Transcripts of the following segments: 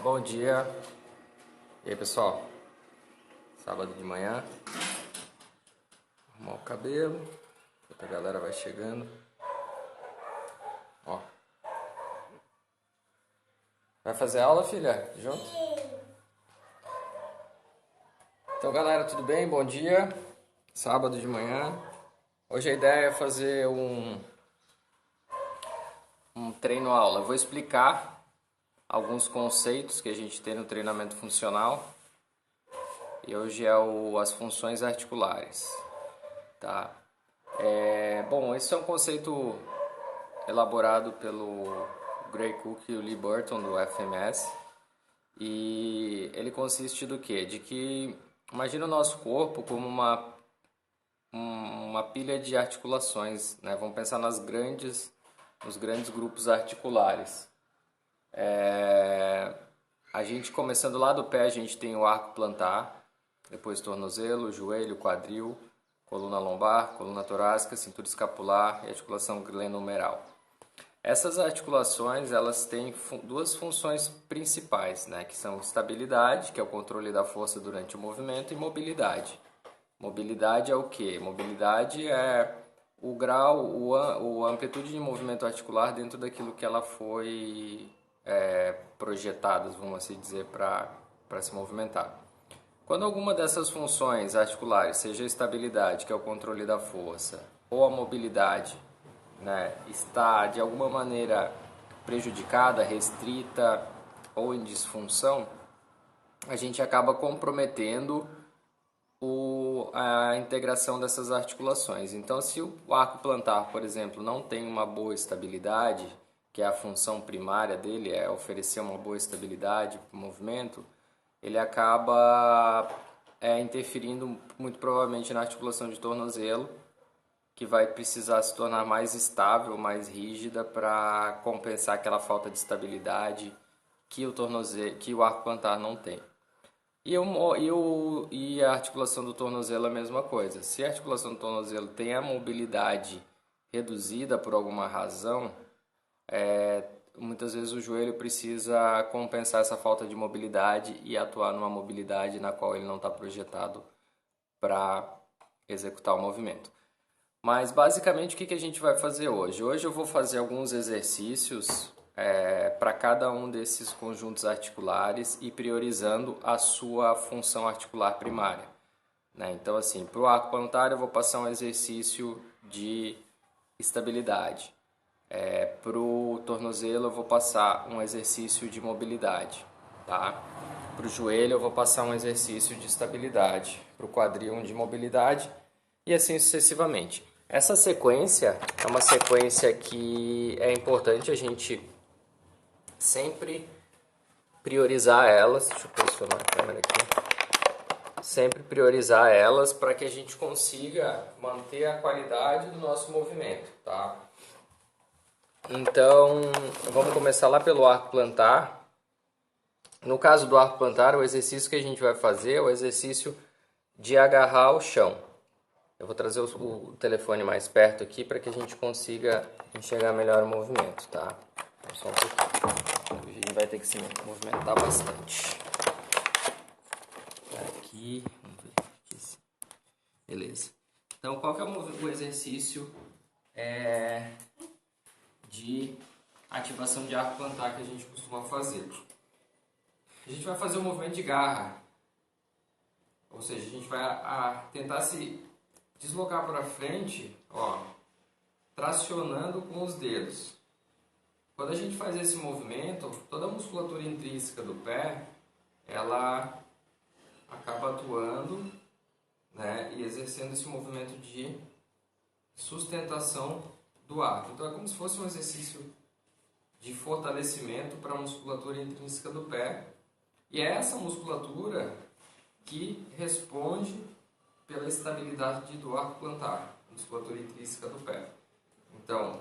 Bom dia. E aí, pessoal? Sábado de manhã. Arrumar o cabelo. Enquanto a galera vai chegando. Ó. Vai fazer aula, filha? Junto? Então, galera, tudo bem? Bom dia. Sábado de manhã. Hoje a ideia é fazer um treino-aula. Eu vou explicar alguns conceitos que a gente tem no treinamento funcional. E hoje é as funções articulares, tá? Bom, esse é um conceito elaborado pelo Gray Cook e o Lee Burton do FMS. E ele consiste do quê? De que imagina o nosso corpo como uma pilha de articulações, né? Vamos pensar nos grandes grupos articulares. A gente começando lá do pé, a gente tem o arco plantar, depois tornozelo, joelho, quadril, coluna lombar, coluna torácica, cintura escapular e articulação glenohumeral. Essas articulações, elas têm duas funções principais, né, que são estabilidade, que é o controle da força durante o movimento, e mobilidade. Mobilidade é o quê? Mobilidade é o grau, a amplitude de movimento articular dentro daquilo que ela foi projetada, vamos assim dizer, para se movimentar. Quando alguma dessas funções articulares, seja a estabilidade, que é o controle da força, ou a mobilidade, né, está de alguma maneira prejudicada, restrita ou em disfunção, a gente acaba comprometendo a integração dessas articulações. Então, se o arco plantar, por exemplo, não tem uma boa estabilidade, que é a função primária dele, é oferecer uma boa estabilidade para o movimento, ele acaba interferindo muito provavelmente na articulação de tornozelo, que vai precisar se tornar mais estável, mais rígida para compensar aquela falta de estabilidade que o arco plantar não tem. E a articulação do tornozelo é a mesma coisa. Se a articulação do tornozelo tem a mobilidade reduzida por alguma razão, muitas vezes o joelho precisa compensar essa falta de mobilidade e atuar numa mobilidade na qual ele não está projetado para executar o movimento. Mas basicamente o que a gente vai fazer hoje? Hoje eu vou fazer alguns exercícios para cada um desses conjuntos articulares e priorizando a sua função articular primária, né? Então, assim, para o arco plantar eu vou passar um exercício de estabilidade. Para o tornozelo eu vou passar um exercício de mobilidade, tá? Para o joelho eu vou passar um exercício de estabilidade. Para o quadril um de mobilidade e assim sucessivamente. Essa sequência é uma sequência que é importante a gente sempre priorizar elas. Deixa eu posicionar a câmera aqui. Sempre priorizar elas para que a gente consiga manter a qualidade do nosso movimento, tá? Então, vamos começar lá pelo arco plantar. No caso do arco plantar, o exercício que a gente vai fazer é o exercício de agarrar o chão. Eu vou trazer o telefone mais perto aqui para que a gente consiga enxergar melhor o movimento, tá? Então, só um pouquinho. A gente vai ter que se movimentar bastante. Aqui, vamos ver aqui. Beleza. Então, qual que é o exercício de ativação de arco plantar que a gente costuma fazer? A gente vai fazer um movimento de garra. Ou seja, a gente vai tentar se deslocar para frente, ó, tracionando com os dedos. Quando a gente faz esse movimento, toda a musculatura intrínseca do pé, ela acaba atuando, né, e exercendo esse movimento de sustentação do arco. Então é como se fosse um exercício de fortalecimento para a musculatura intrínseca do pé. E é essa musculatura que responde pela estabilidade do arco plantar, musculatura intrínseca do pé. Então,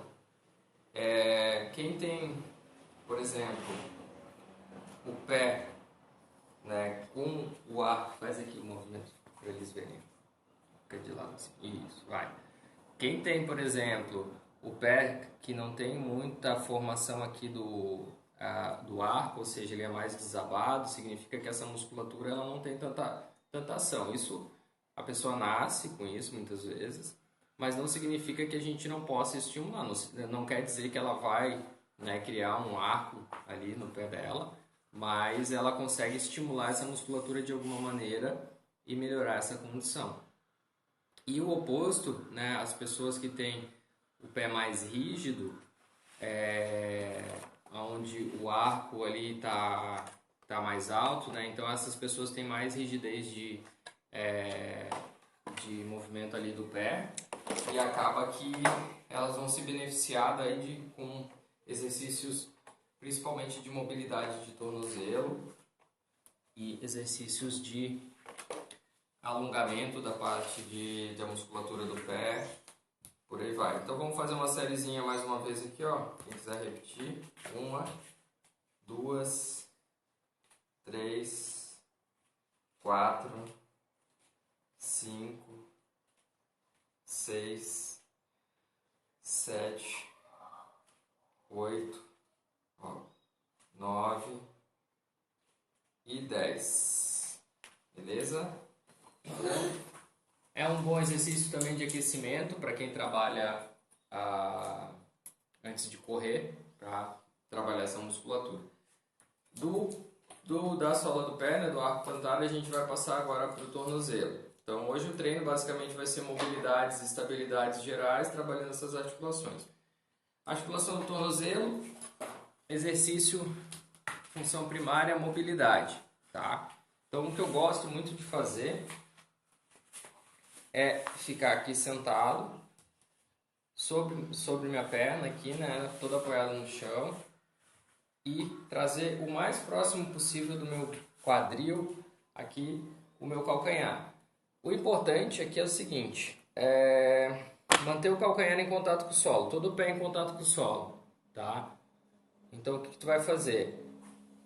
quem tem, por exemplo, o pé, né, com o arco, faz aqui o movimento para eles verem, fica de lado assim, isso, vai. Quem tem, por exemplo, o pé que não tem muita formação aqui do arco, ou seja, ele é mais desabado, significa que essa musculatura ela não tem tanta ação. Isso, a pessoa nasce com isso muitas vezes, mas não significa que a gente não possa estimular. Não quer dizer que ela vai, né, criar um arco ali no pé dela, mas ela consegue estimular essa musculatura de alguma maneira e melhorar essa condição. E o oposto, né, as pessoas que têm o pé mais rígido, onde o arco ali tá mais alto, né? Então essas pessoas têm mais rigidez de movimento ali do pé e acaba que elas vão se beneficiar daí com exercícios principalmente de mobilidade de tornozelo e exercícios de alongamento da parte da musculatura do pé, por aí vai. Então vamos fazer uma sériezinha mais uma vez aqui, ó. Quem quiser repetir. 1, 2, 3, 4, 5, 6, 7, 8, 9 e 10. Beleza? É um bom exercício também de aquecimento para quem trabalha antes de correr, para trabalhar essa musculatura. Da sola do pé, né, do arco plantar, a gente vai passar agora para o tornozelo. Então hoje o treino basicamente vai ser mobilidades e estabilidades gerais, trabalhando essas articulações. Articulação do tornozelo, exercício, função primária, mobilidade, tá? Então o que eu gosto muito de fazer é ficar aqui sentado sobre minha perna aqui, né, toda apoiada no chão, e trazer o mais próximo possível do meu quadril aqui o meu calcanhar. O importante aqui é o seguinte, manter o calcanhar em contato com o solo, todo o pé em contato com o solo, tá? Então o que tu vai fazer?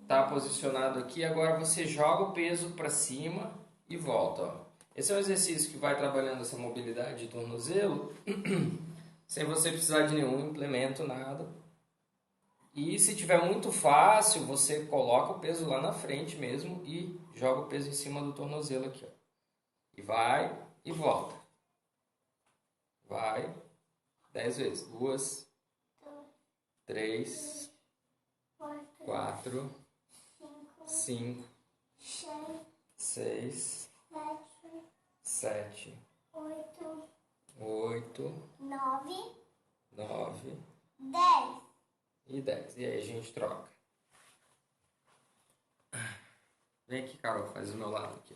Tá posicionado aqui, agora você joga o peso para cima e volta, ó. Esse é um exercício que vai trabalhando essa mobilidade de tornozelo sem você precisar de nenhum implemento, nada. E se tiver muito fácil, você coloca o peso lá na frente mesmo e joga o peso em cima do tornozelo aqui, ó. E vai e volta. Vai 10 vezes. 2, 3, 4, 5, 6, 7, 8, 9 e 10. E aí a gente troca. Vem aqui, Carol, faz do meu lado aqui.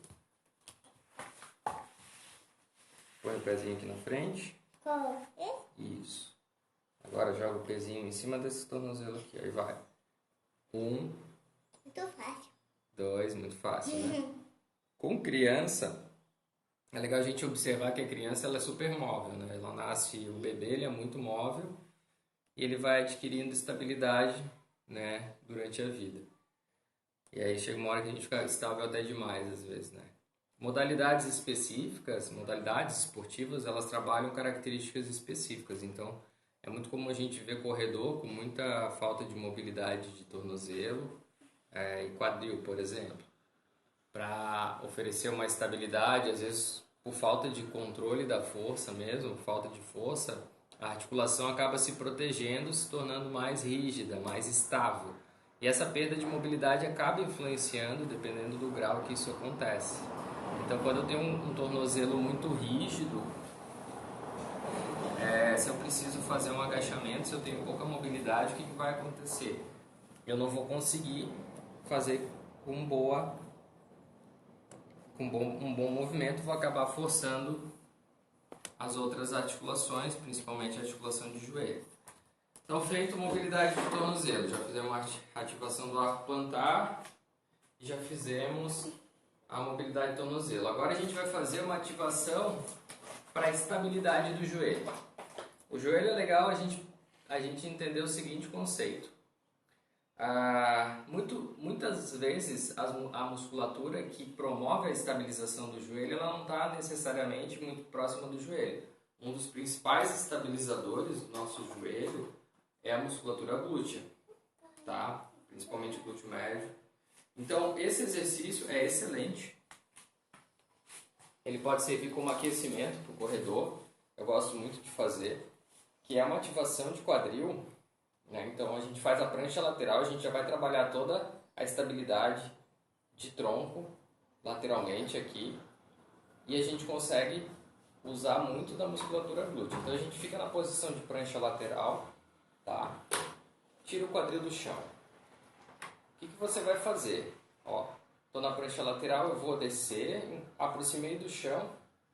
Põe o pezinho aqui na frente. Isso. Agora joga o pezinho em cima desse tornozelo aqui. Aí vai. 1. Muito fácil. 2, muito fácil, né? Com criança, é legal a gente observar que a criança ela é super móvel, né? Ela nasce, o bebê ele é muito móvel e ele vai adquirindo estabilidade, né, durante a vida. E aí chega uma hora que a gente fica estável até demais às vezes, né? Modalidades específicas, modalidades esportivas, elas trabalham características específicas. Então, é muito comum a gente ver corredor com muita falta de mobilidade de tornozelo e quadril, por exemplo. Para oferecer uma estabilidade, às vezes por falta de controle da força mesmo, falta de força, a articulação acaba se protegendo, se tornando mais rígida, mais estável. E essa perda de mobilidade acaba influenciando, dependendo do grau que isso acontece. Então, quando eu tenho um tornozelo muito rígido, se eu preciso fazer um agachamento, se eu tenho pouca mobilidade, o que vai acontecer? Eu não vou conseguir fazer um bom movimento, vou acabar forçando as outras articulações, principalmente a articulação de joelho. Então, feito mobilidade do tornozelo, já fizemos a ativação do arco plantar e já fizemos a mobilidade do tornozelo. Agora a gente vai fazer uma ativação para a estabilidade do joelho. O joelho é legal a gente entender o seguinte conceito. Muitas vezes a musculatura que promove a estabilização do joelho ela não está necessariamente muito próxima do joelho. Um dos principais estabilizadores do nosso joelho é a musculatura glútea, tá? principalmente glúteo médio. Então, esse exercício é excelente. Ele pode servir como aquecimento para o corredor. Eu gosto muito de fazer, que é uma ativação de quadril, né? Então, a gente faz a prancha lateral, a gente já vai trabalhar toda a estabilidade de tronco lateralmente aqui, e a gente consegue usar muito da musculatura glútea. Então, a gente fica na posição de prancha lateral, tá? Tira o quadril do chão. O que você vai fazer? Ó, estou na prancha lateral, eu vou descer, aproximei do chão,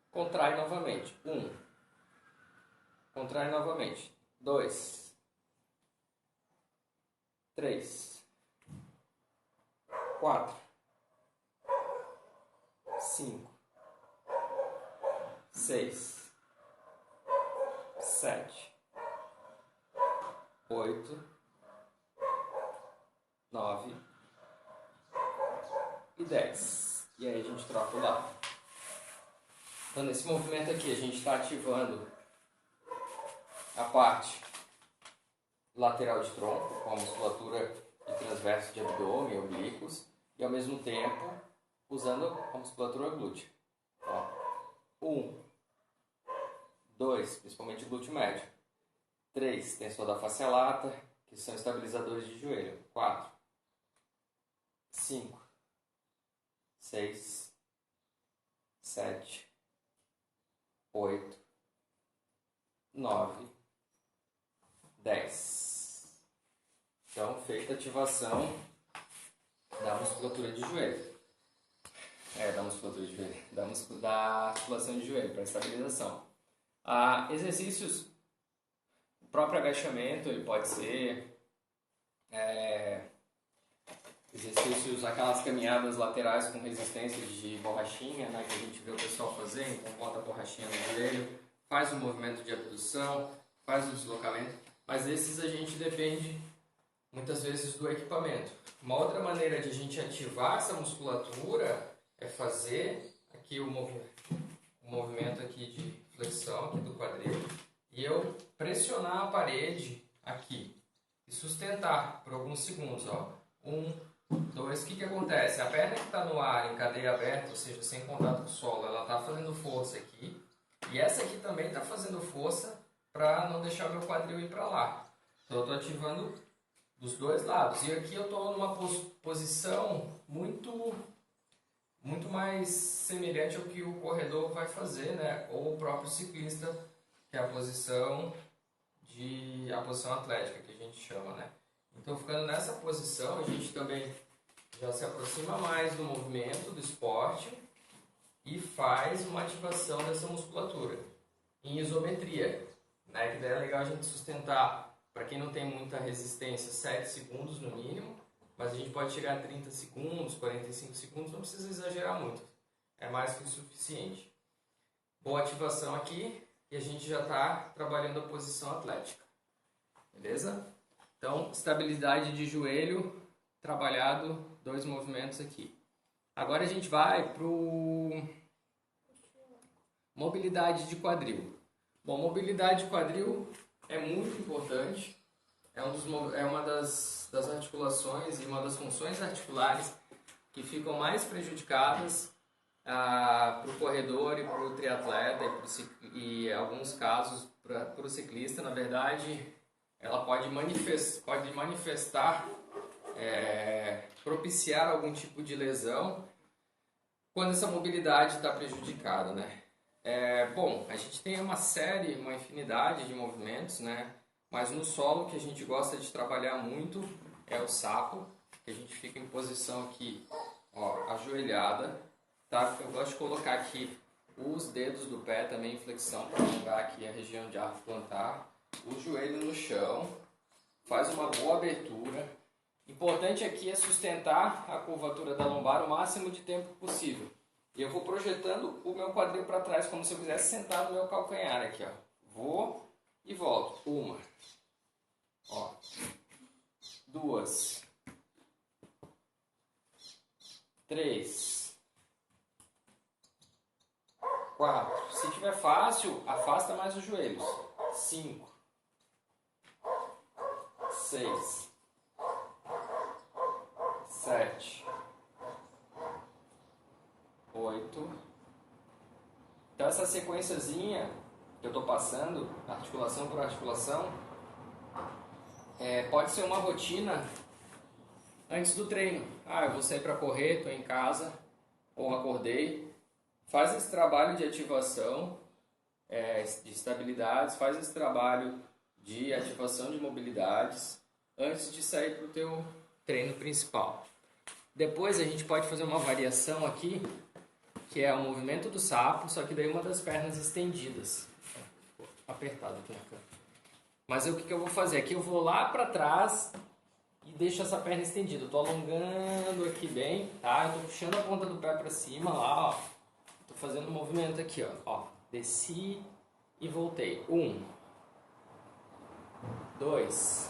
contrai novamente. 1. Contrai novamente. 2. 3. 4. 5. 6. 7. 8. 9 e 10. E aí a gente troca o lado. Então, nesse movimento aqui, a gente está ativando a parte lateral de tronco, com a musculatura de transverso de abdômen, oblíquos, e ao mesmo tempo usando a musculatura glútea. Ó. 1, 2, principalmente o glúteo médio. 3, tensor da face lata, que são estabilizadores de joelho. 4, 5, 6, 7, 8, 9, 10. Então, feita a ativação da musculatura de joelho. Da musculatura de joelho. Da articulação de joelho para estabilização. Exercícios, o próprio agachamento, ele pode ser exercícios, aquelas caminhadas laterais com resistência de borrachinha, né, que a gente vê o pessoal fazer. Então bota a borrachinha no joelho, faz o movimento de abdução, faz o deslocamento, mas esses a gente depende muitas vezes do equipamento. Uma outra maneira de a gente ativar essa musculatura é fazer aqui o movimento aqui de flexão aqui do quadril e eu pressionar a parede aqui e sustentar por alguns segundos, ó. 1, 2, o que acontece? A perna que está no ar em cadeia aberta, ou seja, sem contato com o solo, ela está fazendo força aqui. E essa aqui também está fazendo força para não deixar o meu quadril ir para lá. Então eu estou ativando dos dois lados. E aqui eu estou numa posição muito mais semelhante ao que o corredor vai fazer, né? Ou o próprio ciclista, que é a posição atlética que a gente chama, né? Então, ficando nessa posição, a gente também já se aproxima mais do movimento, do esporte e faz uma ativação dessa musculatura em isometria, né? Que daí é legal a gente sustentar, para quem não tem muita resistência, 7 segundos no mínimo, mas a gente pode chegar a 30 segundos, 45 segundos, não precisa exagerar muito, é mais que o suficiente. Boa ativação aqui e a gente já está trabalhando a posição atlética, beleza? Então, estabilidade de joelho, trabalhado, 2 movimentos aqui. Agora a gente vai para mobilidade de quadril. Bom, mobilidade de quadril é muito importante, é uma das articulações e uma das funções articulares que ficam mais prejudicadas para o corredor e para o triatleta e em alguns casos para o ciclista. Na verdade, ela pode manifestar, propiciar algum tipo de lesão quando essa mobilidade está prejudicada, né? Bom, a gente tem uma infinidade de movimentos, né? Mas no solo que a gente gosta de trabalhar muito é o sapo, que a gente fica em posição aqui, ó, ajoelhada, tá? Eu gosto de colocar aqui os dedos do pé também em flexão para alongar aqui a região de arco plantar, o joelho no chão, faz uma boa abertura. Importante aqui é sustentar a curvatura da lombar o máximo de tempo possível. E eu vou projetando o meu quadril para trás como se eu quisesse sentar no meu calcanhar aqui, ó. Vou e volto. 1, ó, 2, 3, 4. Se tiver fácil, afasta mais os joelhos. 5, 6, essa sequenciazinha que eu estou passando, articulação por articulação, pode ser uma rotina antes do treino. Eu vou sair para correr, estou em casa, ou acordei. Faz esse trabalho de ativação, de estabilidades, faz esse trabalho de ativação de mobilidades antes de sair para o teu treino principal. Depois a gente pode fazer uma variação aqui, que é o movimento do sapo, só que daí uma das pernas estendidas. Apertado aqui na cama. Mas o que eu vou fazer? Aqui eu vou lá para trás e deixo essa perna estendida. Eu tô alongando aqui bem, tá? Eu tô puxando a ponta do pé para cima lá, ó. Tô fazendo um movimento aqui, ó. Desci e voltei. 1, 2.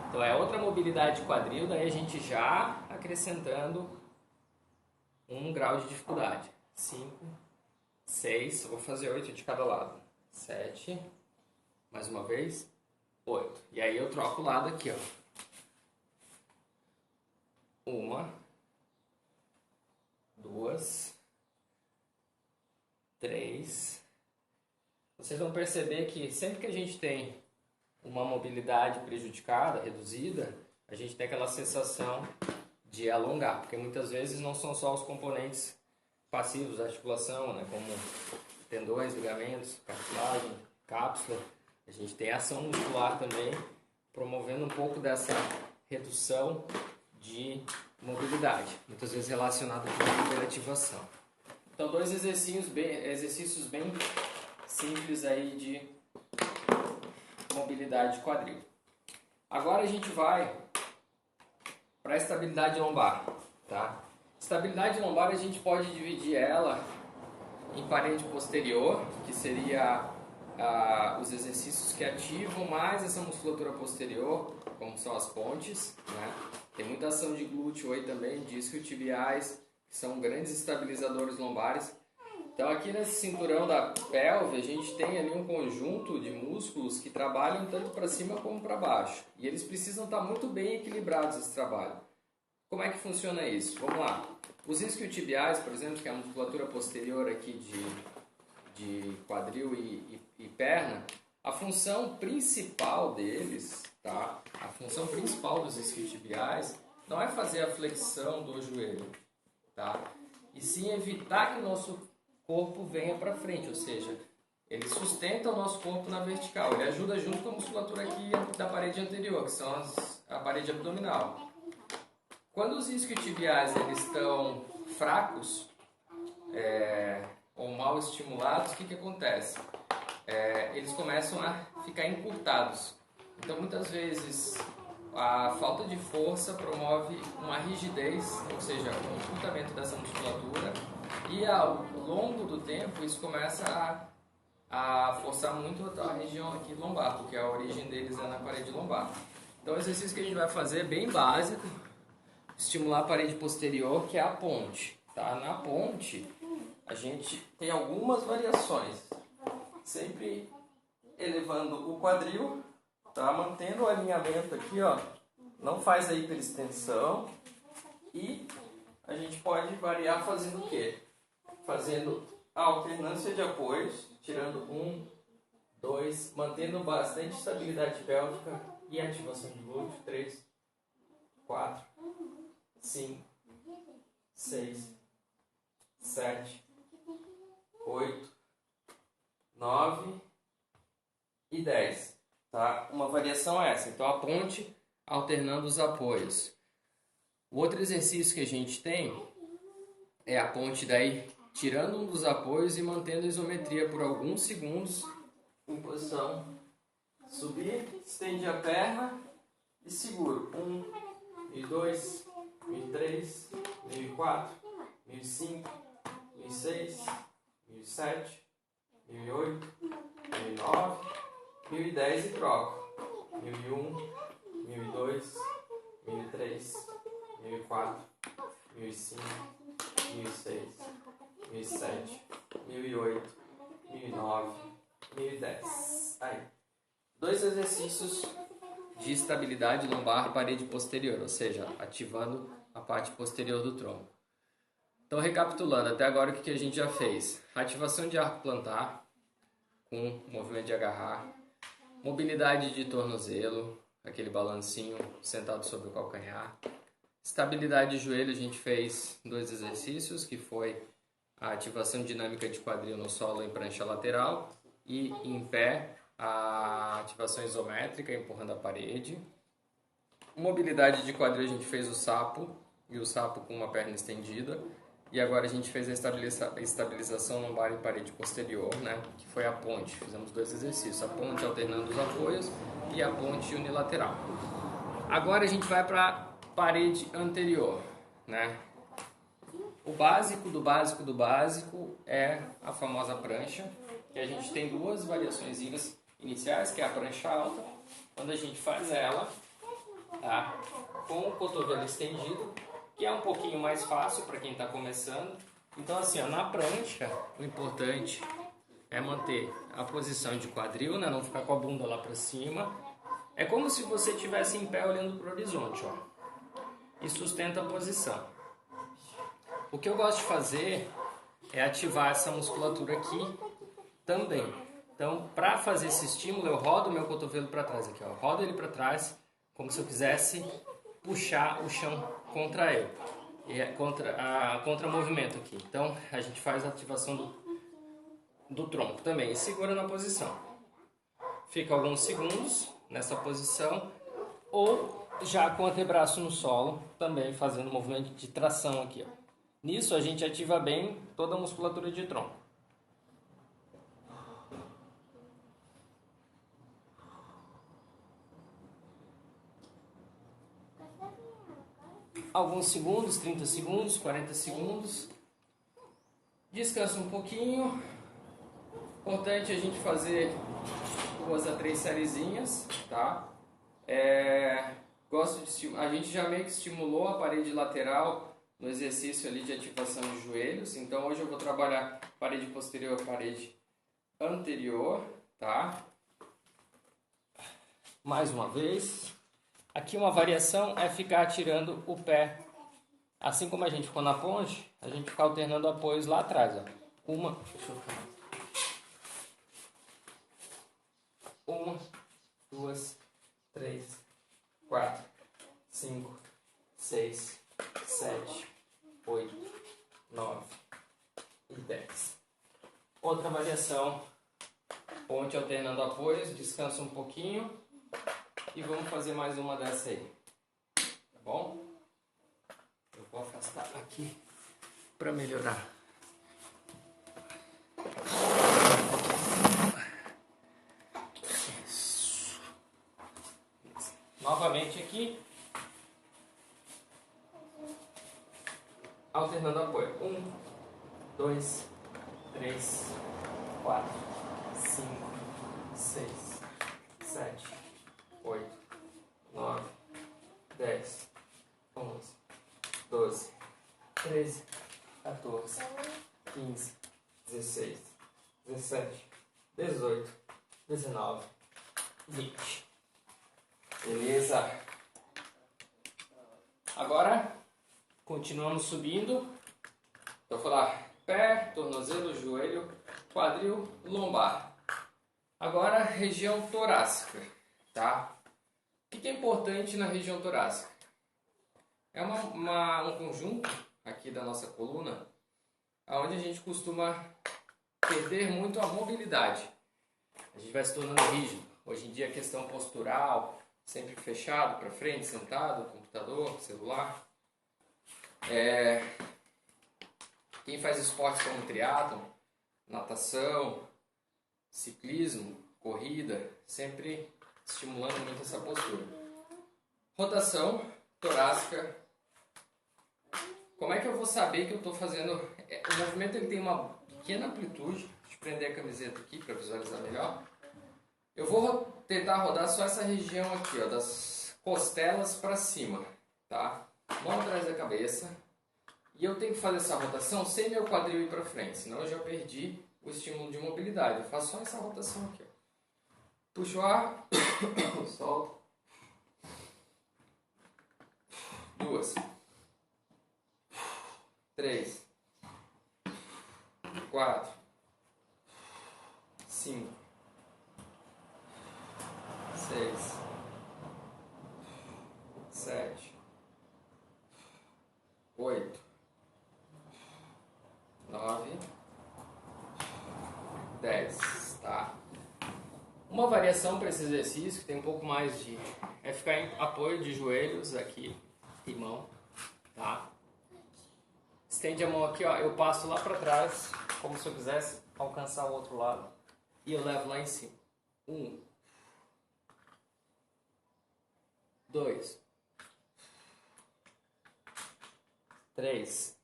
Então é outra mobilidade de quadril, daí a gente já acrescentando 1 grau de dificuldade. 5, 6, vou fazer 8 de cada lado. 7, mais uma vez, 8. E aí eu troco o lado aqui, ó. 1, 2, 3. Vocês vão perceber que sempre que a gente tem uma mobilidade prejudicada, reduzida, a gente tem aquela sensação de alongar, porque muitas vezes não são só os componentes passivos da articulação, né, como tendões, ligamentos, cartilagem, cápsula. A gente tem ação muscular também, promovendo um pouco dessa redução de mobilidade, muitas vezes relacionado com a hiperativação. Então, 2 exercícios bem simples aí de mobilidade de quadril. Agora a gente vai para a estabilidade lombar, tá? Estabilidade lombar a gente pode dividir ela em parede posterior, que seria os exercícios que ativam mais essa musculatura posterior, como são as pontes, né? Tem muita ação de glúteo aí também, disciotibiais, que são grandes estabilizadores lombares. Então aqui nesse cinturão da pelve a gente tem ali um conjunto de músculos que trabalham tanto para cima como para baixo. E eles precisam estar muito bem equilibrados esse trabalho. Como é que funciona isso? Vamos lá. Os isquiotibiais, por exemplo, que é a musculatura posterior aqui de quadril e perna, a função principal deles, tá? A função principal dos isquiotibiais não é fazer a flexão do joelho, tá? E sim evitar que o nosso corpo venha para frente, ou seja, ele sustenta o nosso corpo na vertical, ele ajuda junto com a musculatura aqui da parede anterior, que são a parede abdominal. Quando os isquiotibiais eles estão fracos ou mal estimulados, o que acontece? Eles começam a ficar encurtados. Então, muitas vezes, a falta de força promove uma rigidez, ou seja, um encurtamento dessa musculatura, e ao longo do tempo isso começa a forçar muito a região aqui lombar, porque a origem deles é na parede lombar. Então, o exercício que a gente vai fazer é bem básico, estimular a parede posterior, que é a ponte. Tá? Na ponte, a gente tem algumas variações, sempre elevando o quadril, tá? Mantendo o alinhamento aqui, ó, não faz a hiperextensão, e a gente pode variar fazendo o quê? Fazendo a alternância de apoios, tirando 1, 2, mantendo bastante estabilidade pélvica e ativação de glúteo, 3, 4, 5, 6, 7, 8, 9 e 10. Tá? Uma variação é essa. Então a ponte alternando os apoios. O outro exercício que a gente tem é a ponte daí tirando um dos apoios e mantendo a isometria por alguns segundos em posição. Subir, estende a perna e seguro. 1, 2, 1003, 1004, 1005, 1006, 1007, 1008, 1009, 1010 e troco. 1001, 1002, 1003, 1004, 1005, 1006, 1007, 1008, 1009, 1010. Aí. 2 exercícios de estabilidade lombar parede posterior, ou seja, ativando a parte posterior do tronco. Então, recapitulando, até agora o que a gente já fez? Ativação de arco plantar, com movimento de agarrar, mobilidade de tornozelo, aquele balancinho sentado sobre o calcanhar. Estabilidade de joelho, a gente fez 2 exercícios, que foi a ativação dinâmica de quadril no solo em prancha lateral e em pé, a ativação isométrica empurrando a parede. Mobilidade de quadril, a gente fez o sapo, e o sapo com uma perna estendida. E agora a gente fez a estabilização lombar e parede posterior, né? Que foi a ponte. Fizemos 2 exercícios, a ponte alternando os apoios e a ponte unilateral. Agora a gente vai para a parede anterior, né? O básico do básico do básico é a famosa prancha, que a gente tem 2 variações iniciais, que é a prancha alta, quando a gente faz ela, tá? Com o cotovelo estendido, que é um pouquinho mais fácil para quem está começando. Então assim, ó, na prancha, o importante é manter a posição de quadril, né? Não ficar com a bunda lá para cima. É como se você estivesse em pé olhando para o horizonte, ó, e sustenta a posição. O que eu gosto de fazer é ativar essa musculatura aqui também. Então, para fazer esse estímulo, eu rodo o meu cotovelo para trás aqui, ó. Eu rodo ele para trás, como se eu quisesse puxar o chão contra ele, contra o movimento aqui. Então, a gente faz a ativação do tronco também e segura na posição. Fica alguns segundos nessa posição, ou já com o antebraço no solo, também fazendo movimento de tração aqui, ó. Nisso a gente ativa bem toda a musculatura de tronco. Alguns segundos, 30 segundos, 40 segundos. Descansa um pouquinho. Importante a gente fazer 2 a 3 sériezinhas, tá? A gente já meio que estimulou a parede lateral no exercício ali de ativação de joelhos. Então hoje eu vou trabalhar parede posterior, parede anterior, tá? Mais uma vez. Aqui uma variação é ficar tirando o pé. Assim como a gente ficou na ponte, a gente fica alternando apoios lá atrás, ó. Uma, 2, 3, 4, 5, 6, 7, 8, 9 e 10. Outra variação, ponte alternando apoios, descansa um pouquinho e vamos fazer mais uma dessa aí, tá bom? Eu vou afastar aqui para melhorar. Isso. Novamente aqui, alternando apoio. 1, 2, 3, 4, 5, 6, 7, 8, 9, 10, 11, 12, 13, 14, 15, 16, 17, 18, 19, 20. Beleza? Agora, continuamos subindo. Eu vou falar pé, tornozelo, joelho, quadril, lombar. Agora, região torácica, tá? O que é importante na região torácica? É um conjunto aqui da nossa coluna, onde a gente costuma perder muito a mobilidade. A gente vai se tornando rígido. Hoje em dia a questão postural, sempre fechado para frente, sentado, computador, celular. Quem faz esportes como triatlon, natação, ciclismo, corrida, sempre estimulando muito essa postura. Rotação torácica. Como é que eu vou saber que eu estou fazendo? O movimento ele tem uma pequena amplitude. Deixa eu prender a camiseta aqui para visualizar melhor. Eu vou tentar rodar só essa região aqui, ó, das costelas para cima, tá? Mão atrás da cabeça. E eu tenho que fazer essa rotação sem meu quadril ir para frente, senão eu já perdi o estímulo de mobilidade. Eu faço só essa rotação aqui, ó. Puxo o ar, solto. 2, 3, 4, 5, 6, 7, 8, 9, 10, tá? Uma variação para esse exercício que tem um pouco mais de... é ficar em apoio de joelhos aqui e mão, tá? Estende a mão aqui, ó, eu passo lá para trás, como se eu quisesse alcançar o outro lado. E eu levo lá em cima. 1, 2, 3,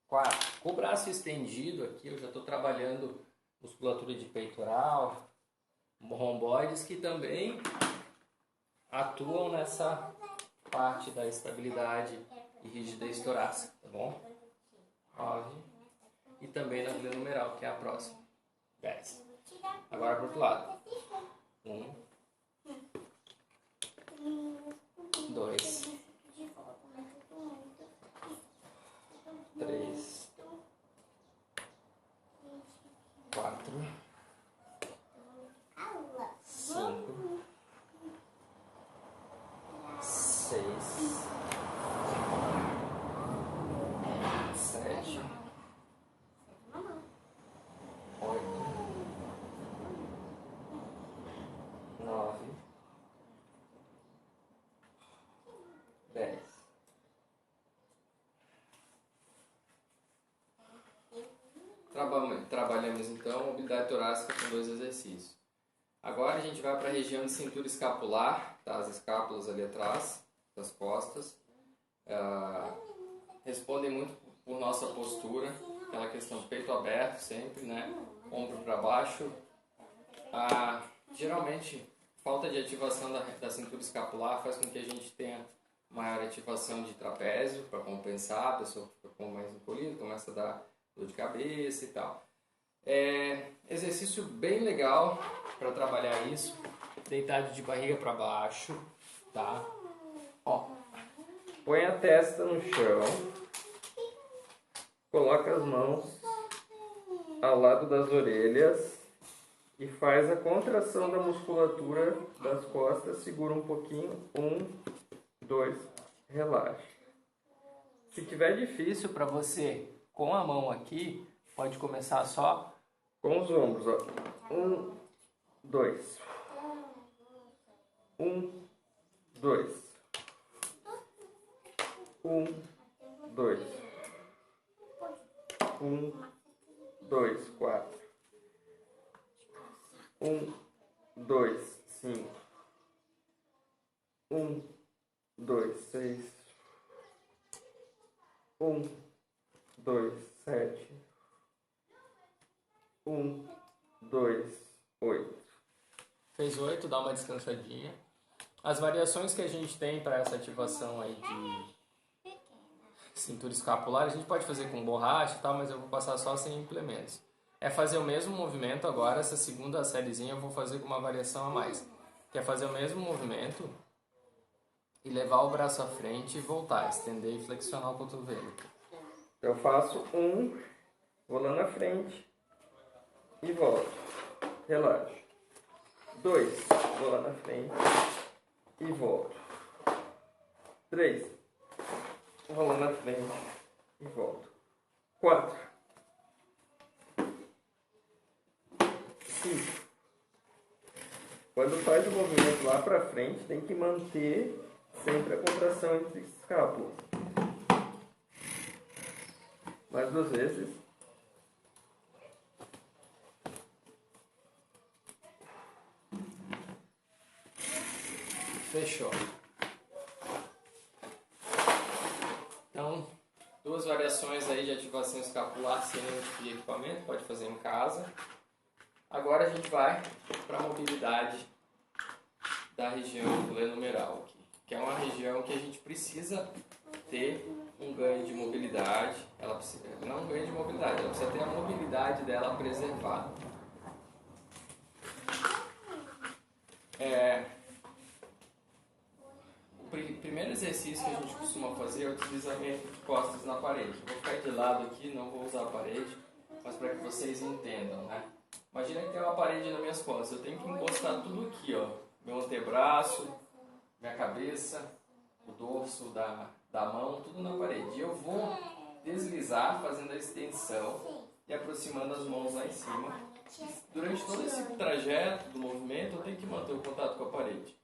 4. Com o braço estendido aqui, eu já estou trabalhando musculatura de peitoral, romboides, que também atuam nessa parte da estabilidade e rigidez torácica, tá bom? 9. E também na glenohumeral, que é a próxima. 10. Agora para o outro lado. 1, 2, 3, 4, 5, 6, 7, 8, 9, 10. Trabalhamos então mobilidade torácica com 2 exercícios. Agora a gente vai para a região de cintura escapular, tá? As escápulas ali atrás das costas. Respondem muito por nossa postura, aquela questão de peito aberto sempre, né? Ombro para baixo. Geralmente, falta de ativação da cintura escapular faz com que a gente tenha maior ativação de trapézio para compensar, a pessoa fica mais encolhida, começa a dar dor de cabeça e tal. Exercício bem legal para trabalhar isso, deitado de barriga para baixo, tá? Ó, põe a testa no chão, coloca as mãos ao lado das orelhas e faz a contração da musculatura das costas, segura um pouquinho, 1, 2, relaxa. Se tiver difícil para você com a mão aqui, pode começar só com os ombros, ó. 1, 2. 1, 2. 1, 2. 1, 2, 4. 1, 2, 5. 1, 2, 6. 1, 2, 7. 1, 2, 8. Fez 8, dá uma descansadinha. As variações que a gente tem para essa ativação aí de cintura escapular, a gente pode fazer com borracha e tal, mas eu vou passar só sem implementos. É fazer o mesmo movimento agora, essa segunda sériezinha eu vou fazer com uma variação a mais. Que é fazer o mesmo movimento e levar o braço à frente e voltar, estender e flexionar o cotovelo. Eu faço 1, vou lá na frente e volto. Relaxa. 2, vou lá na frente e volto. 3, vou lá na frente e volto. 4, 5. Quando faz o movimento lá pra frente, tem que manter sempre a contração entre escápulas. Mais 2 vezes. Fechou. Então, 2 variações aí de ativação escapular sem nenhum tipo de equipamento, pode fazer em casa. Agora a gente vai para a mobilidade da região glenohumeral aqui, que é uma região que a gente precisa ter um ganho de mobilidade. Ela precisa, não um ganho de mobilidade, ela precisa ter a mobilidade dela preservada. O primeiro exercício que a gente costuma fazer é o deslizamento de costas na parede. Eu vou ficar de lado aqui, não vou usar a parede, mas para que vocês entendam, né? Imagina que tem uma parede nas minhas costas, eu tenho que encostar tudo aqui, ó. Meu antebraço, minha cabeça, o dorso da mão, tudo na parede. E eu vou deslizar fazendo a extensão e aproximando as mãos lá em cima. Durante todo esse trajeto do movimento, eu tenho que manter o contato com a parede.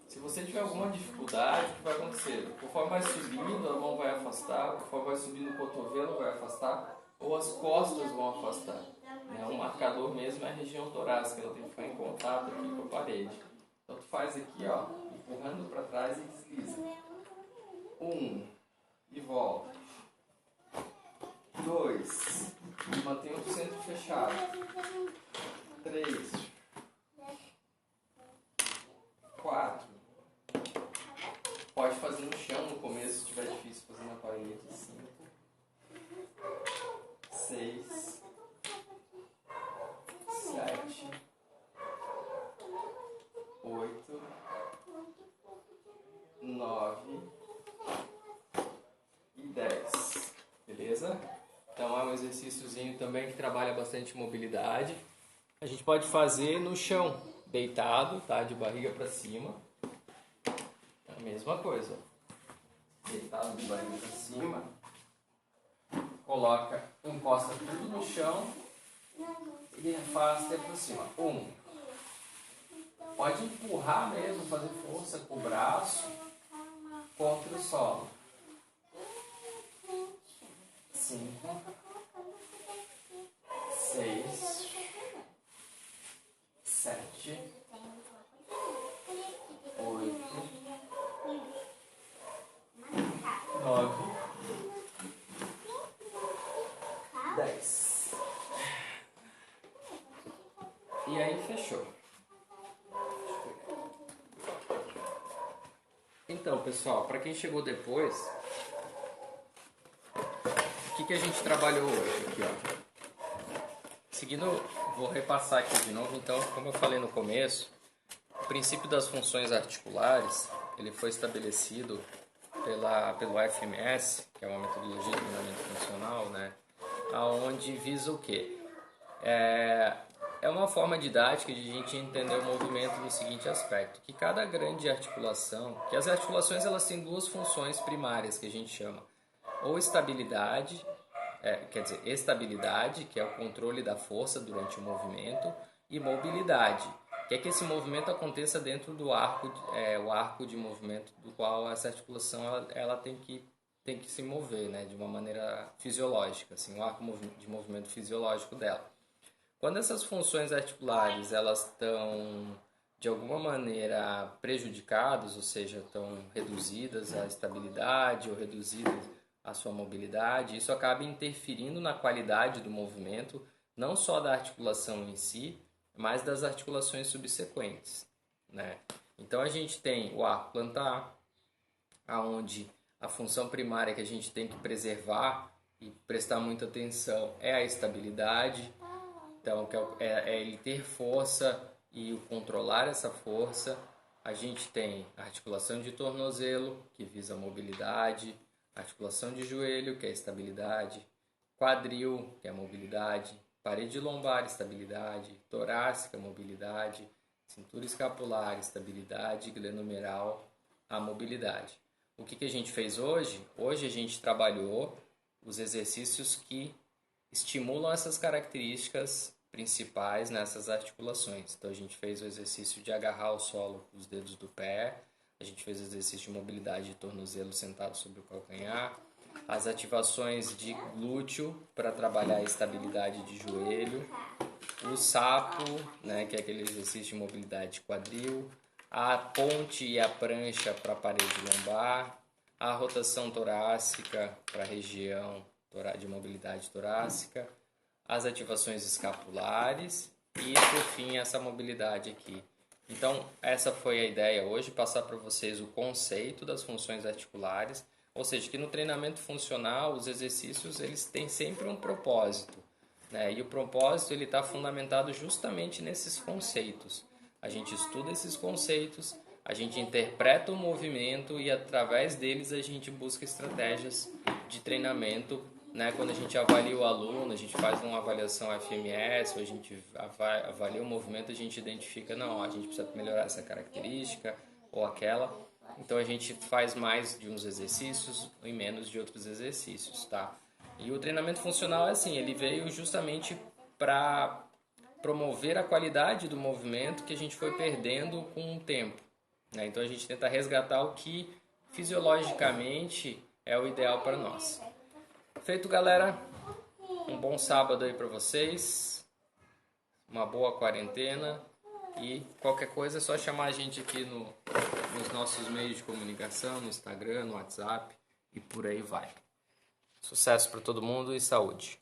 Se você tiver alguma dificuldade, o que vai acontecer? Conforme vai subindo, a mão vai afastar, conforme vai subindo o cotovelo vai afastar, ou as costas vão afastar. O marcador mesmo é a região torácica, ela tem que ficar em contato aqui com a parede. Então tu faz aqui, ó, empurrando para trás e desliza. 1, e volta. 2, e mantém o centro fechado. 3, 4. Pode fazer no chão no começo, se estiver difícil fazer na parede. 5, 6, 7, 8, 9 e 10. Beleza? Então é um exercíciozinho também que trabalha bastante mobilidade. A gente pode fazer no chão, deitado, tá? De barriga para cima. É a mesma coisa. Deitado de barriga para cima. Coloca, encosta tudo no chão e afasta e aproxima. 1. Pode empurrar mesmo, fazer força com o braço contra o solo. 5, 6, 7, 8, 9, 10. E aí fechou. Então, pessoal, para quem chegou depois, o que a gente trabalhou hoje aqui, ó? Seguindo, vou repassar aqui de novo. Então, como eu falei no começo, o princípio das funções articulares, ele foi estabelecido pelo FMS, que é uma metodologia de treinamento funcional, né? Aonde visa o quê? É uma forma didática de a gente entender o movimento no seguinte aspecto, que cada grande articulação, que as articulações elas têm duas funções primárias que a gente chama, ou estabilidade, estabilidade, que é o controle da força durante o movimento, e mobilidade, que é que esse movimento aconteça dentro do arco, o arco de movimento do qual essa articulação ela tem que se mover, né, de uma maneira fisiológica, assim, o arco de movimento fisiológico dela. Quando essas funções articulares elas estão de alguma maneira prejudicadas, ou seja, estão reduzidas a estabilidade ou reduzidas a sua mobilidade, isso acaba interferindo na qualidade do movimento, não só da articulação em si, mas das articulações subsequentes, né? Então a gente tem o arco plantar, aonde a função primária que a gente tem que preservar e prestar muita atenção é a estabilidade. Então, é ele ter força e o controlar essa força. A gente tem a articulação de tornozelo, que visa a mobilidade, articulação de joelho, que é a estabilidade, quadril, que é a mobilidade, parede lombar, estabilidade, torácica, mobilidade, cintura escapular, estabilidade, glenomeral, a mobilidade. O que a gente fez hoje? Hoje a gente trabalhou os exercícios que estimulam essas características principais nessas articulações. Então a gente fez o exercício de agarrar o solo com os dedos do pé, a gente fez o exercício de mobilidade de tornozelo sentado sobre o calcanhar, as ativações de glúteo para trabalhar a estabilidade de joelho, o sapo, né, que é aquele exercício de mobilidade de quadril, a ponte e a prancha para a parede lombar, a rotação torácica para a região de mobilidade torácica, as ativações escapulares e, por fim, essa mobilidade aqui. Então, essa foi a ideia hoje, passar para vocês o conceito das funções articulares, ou seja, que no treinamento funcional os exercícios eles têm sempre um propósito, né? E o propósito ele está fundamentado justamente nesses conceitos. A gente estuda esses conceitos, a gente interpreta o movimento e através deles a gente busca estratégias de treinamento, né? Quando a gente avalia o aluno, a gente faz uma avaliação FMS, ou a gente avalia o movimento, a gente identifica, não, a gente precisa melhorar essa característica ou aquela. Então a gente faz mais de uns exercícios e menos de outros exercícios, tá? E o treinamento funcional é assim, ele veio justamente para promover a qualidade do movimento que a gente foi perdendo com o tempo, né? Então a gente tenta resgatar o que fisiologicamente é o ideal para nós. Feito, galera, um bom sábado aí para vocês, uma boa quarentena e qualquer coisa é só chamar a gente aqui nos nossos meios de comunicação, no Instagram, no WhatsApp e por aí vai. Sucesso para todo mundo e saúde!